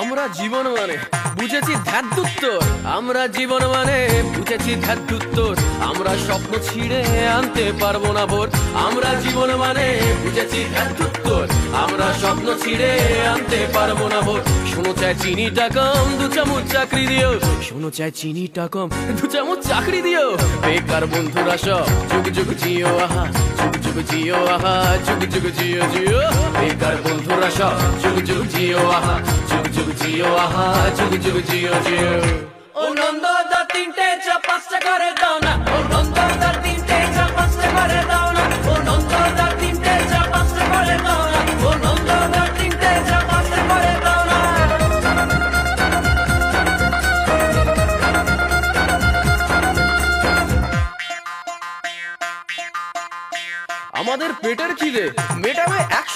আমরা জীবন মানে বুঝেছি ধ্যাদ্যুত্তর, আমরা জীবন মানে বুঝেছি ধ্যাদ্যুত্তর, আমরা স্বপ্ন ছিঁড়ে আনতে পারবো না ভোর। আমরা জীবন মানে বুঝেছি ধ্যাদ্যুত্তর, আমরা স্বপ্ন ছিঁড়ে আনতে পারবো না ভোর। শোনো চাই চিনিটা কম, 2 চামচ চাকরি দিও। শোনো চাই চিনিটা কম, 2 চামচ চাকরি দিও। বেকার বন্ধুরা সব যুগ যুগ জিও আহা, যুগ যুগ জিও আহা, যুগ যুগ জিও জিও। বেকার বন্ধুরা সব যুগ যুগ জিও আহা, যুগ যুগ জিও আহা, যুগ যুগ জিও জিও। ও নন্দদার 3টে চা 5টা করে দাও না, ও নন্দদার 3টে চা 5টা করে দাও না, ও নন্দদার 3টে চা 5টা করে দাও না, ও নন্দদার 3টে চা 5টা করে দাও না। আমাদের পেটের খিদে মেটাবে 1